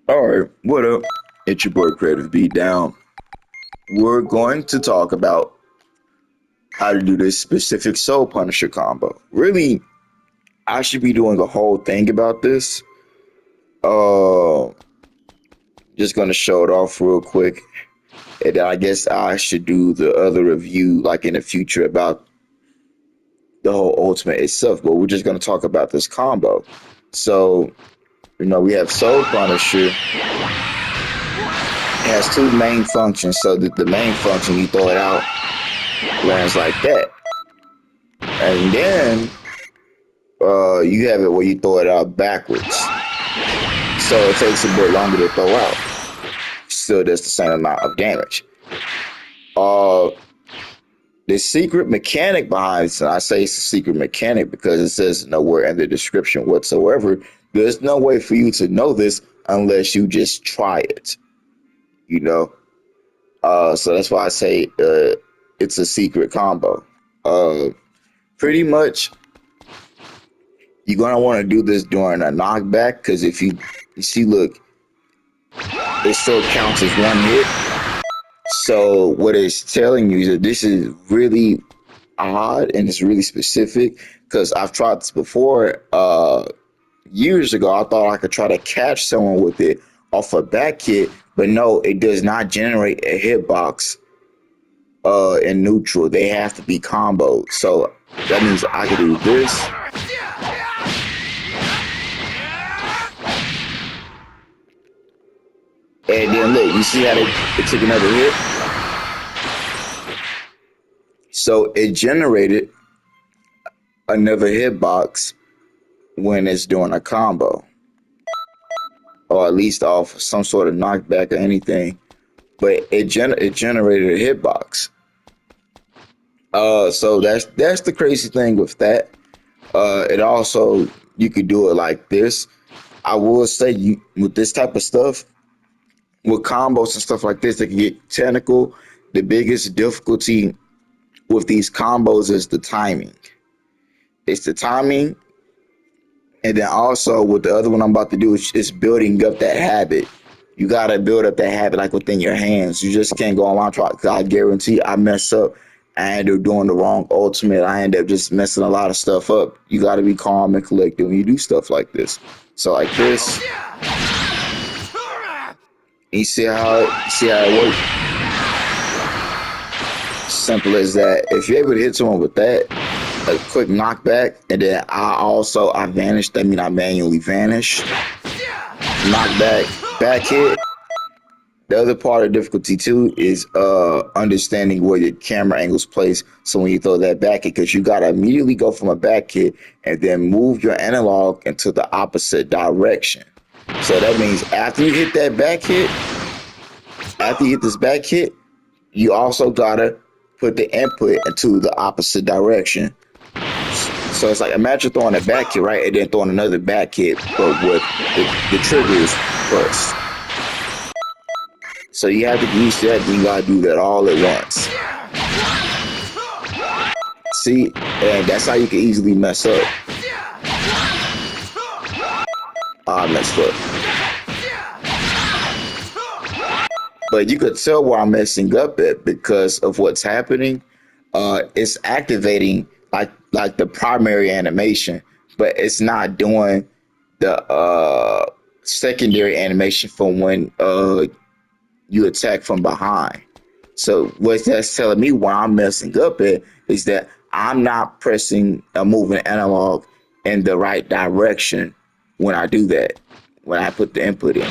Alright, what up? It's your boy Creative Beat Down. We're going to talk about how to do this specific Soul Punisher combo. Really, I should be doing a whole thing about this. Uh just gonna show it off real quick. And then I guess I should do the other review like in the future about the whole ultimate itself, but we're just gonna talk about this combo. So, we have Soul Punisher. It has two main functions. So the main function you throw it out lands like that. And then you have it where you throw it out backwards. So it takes a bit longer to throw out. Still does the same amount of damage. Uh the secret mechanic behind it, I say it's a secret mechanic because it says nowhere in the description whatsoever. There's no way for you to know this unless you just try it, you know. So that's why I say it's a secret combo. Uh Pretty much you're gonna want to do this during a knockback because if you see, look, it still counts as one hit. So what it's telling you is that this is really odd and it's really specific because I've tried this before. Years ago, I thought I could try to catch someone with it off a back hit, but no, it does not generate a hitbox in neutral. They have to be comboed. So that means I can do this. And then look, you see how it took another hit? So it generated another hitbox when it's doing a combo, or at least off some sort of knockback or anything. But it generated a hitbox. So that's the crazy thing with that. It also, you could do it like this. I will say, you with this type of stuff, with combos and stuff like this, that can get technical. The biggest difficulty with these combos is the timing. It's the timing, and then also with the other one I'm about to do is building up that habit. You gotta build up that habit like within your hands. You just can't go online try. Cause I guarantee I mess up. I end up doing the wrong ultimate. I end up just messing a lot of stuff up. You gotta be calm and collected when you do stuff like this. So like this, you see how it works. Simple as that. If you're able to hit someone with that, a quick knockback, and then I vanish. That means I manually vanish. Knockback, back hit. The other part of difficulty too is understanding where your camera angles place. So when you throw that back hit, because you gotta immediately go from a back hit and then move your analog into the opposite direction. So that means after you hit that back hit, after you hit this back hit, you also gotta put the input into the opposite direction. So it's like imagine throwing a back hit, right, and then throwing another back hit, but with the triggers first. So you have to get used to that. And you gotta do that all at once. See, and that's how you can easily mess up. I messed up, but you could tell where I'm messing up at because of what's happening. It's activating like the primary animation, but it's not doing the secondary animation from when you attack from behind. So what that's telling me why I'm messing up at is that I'm not pressing a moving analog in the right direction when I do that. When I put the input in,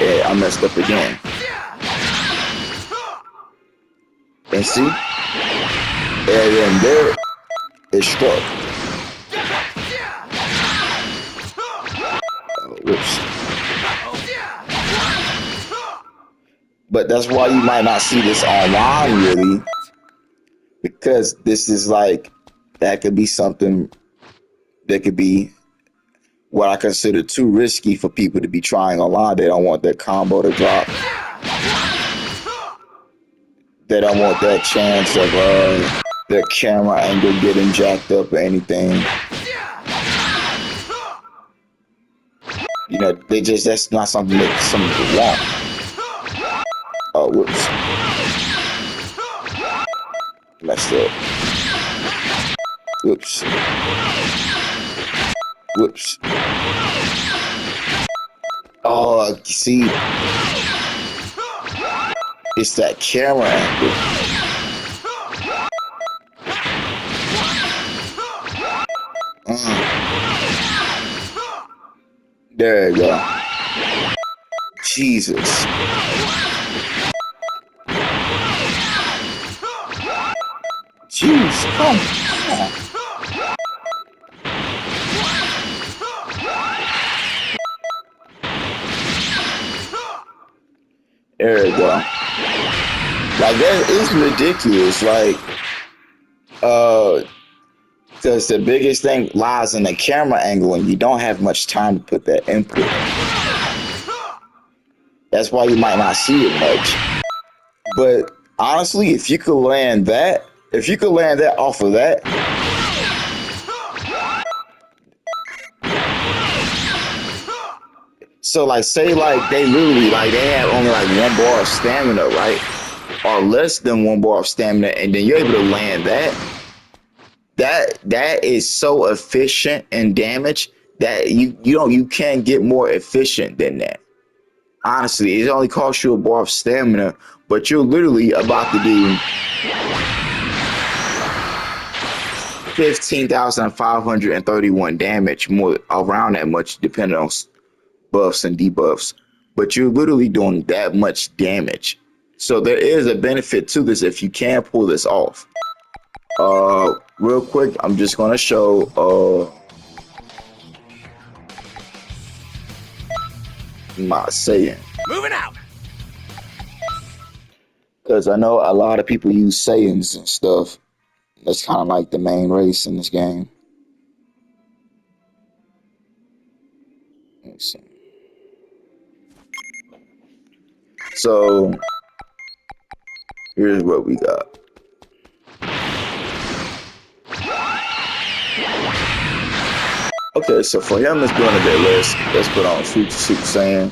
yeah, I messed up again. And see, and then there it struck. Whoops. But that's why you might not see this online really, because this is like that could be something that could be what I consider too risky for people to be trying online. They don't want that combo to drop. They don't want that chance of their camera angle getting jacked up or anything. You know, they just that's not something that some people want. Oh, whoops, messed up. Whoops, whoops. Oh, see, it's that camera angle. There you go. Jesus. Jeez, come on. There you go. Like that is ridiculous. Like, uh, because the biggest thing lies in the camera angle, and you don't have much time to put that input in. That's why you might not see it much. But honestly, if you could land that off of that, so like say like they literally like they have only like 1 bar of stamina, right? Or less than 1 bar of stamina, and then you're able to land that. That is so efficient in damage that you can't get more efficient than that. Honestly, it only costs you 1 bar of stamina, but you're literally about to do 15,531 damage, more around that much, depending on buffs and debuffs. But you're literally doing that much damage. So there is a benefit to this if you can pull this off. Real quick, I'm just gonna show my Saiyan. Moving out. Because I know a lot of people use Saiyans and stuff. That's kind of like the main race in this game. Let's see. So here's what we got. Okay, so for him, it's doing a bit less. Let's put on Future Super Saiyan.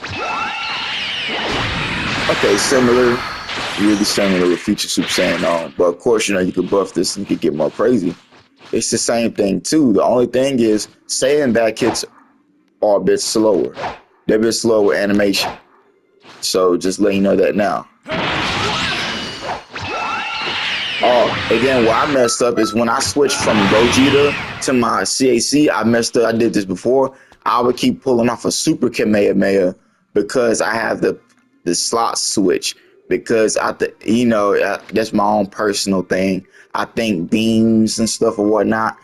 Okay, similar, really similar with Future Super Saiyan on. But of course, you know, you could buff this and you could get more crazy. It's the same thing too. The only thing is Saiyan back hits are a bit slower. They're a bit slower with animation. So just let you know that now. Oh, again, what I messed up is when I switched from Gogeta to my CAC, I messed up. I did this before. I would keep pulling off a Super Kamehameha because I have the slot switch. Because you know, that's my own personal thing. I think beams and stuff or whatnot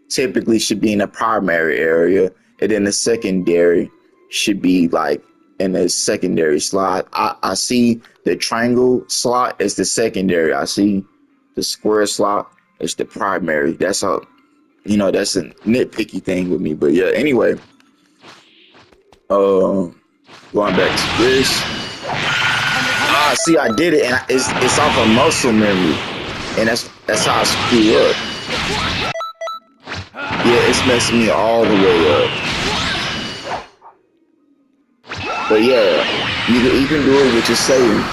typically should be in the primary area, and then the secondary should be like in the secondary slot. I see the triangle slot as the secondary. I see the square slot as the primary. That's how, you know, that's a nitpicky thing with me. But yeah, anyway, going back to this. See, I did it, and it's off of muscle memory, and that's how I screw up. Yeah, it's messing me all the way up. But yeah, you can do it with your Saiyan.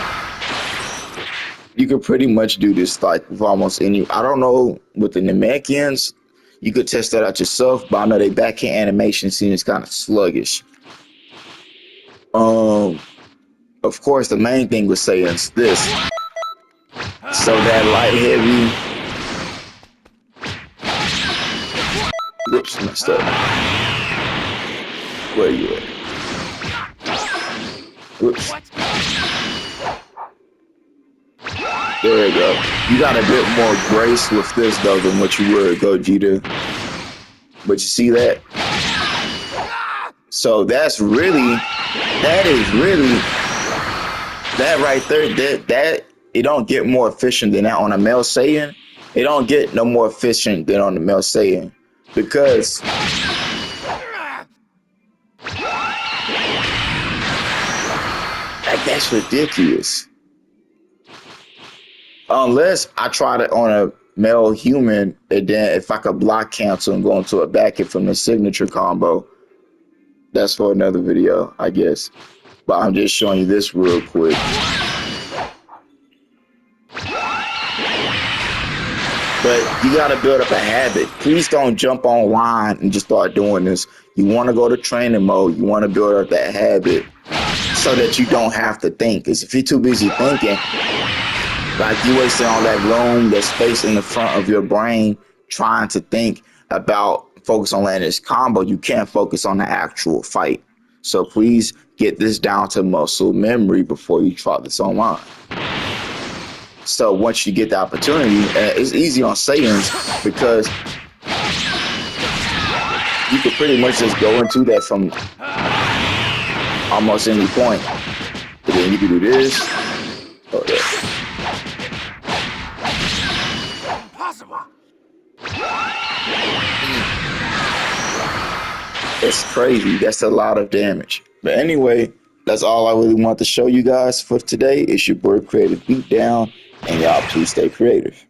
You could pretty much do this like with almost any. I don't know with the Namekians. You could test that out yourself, but I know they backhand animation seems kind of sluggish. Of course, the main thing with Saiyan's this. So that light heavy. Whoops, messed up. Where you at? Whoops. There you go. You got a bit more grace with this though than what you would Gogeta. But you see that? So that is really that right there. That it don't get more efficient than that on a male Saiyan. It don't get no more efficient than on the male Saiyan because that's ridiculous. Unless I tried it on a male human, and then if I could block cancel and go into a back hit from the signature combo, That's for another video, I guess. But I'm just showing you this real quick. But you got to build up a habit. Please don't jump online and just start doing this. You want to go to training mode. You want to build up that habit so that you don't have to think. Because if you're too busy thinking, like you wasting all that room, that space in the front of your brain trying to think about focus on landing this combo, you can't focus on the actual fight. So please get this down to muscle memory before you try this online. So once you get the opportunity, it's easy on Saiyans because you could pretty much just go into that from almost any point. But then you can do this. Oh, yeah. It's crazy. That's a lot of damage. But anyway, that's all I really want to show you guys for today. It's your boy Creative Beatdown, and y'all please stay creative.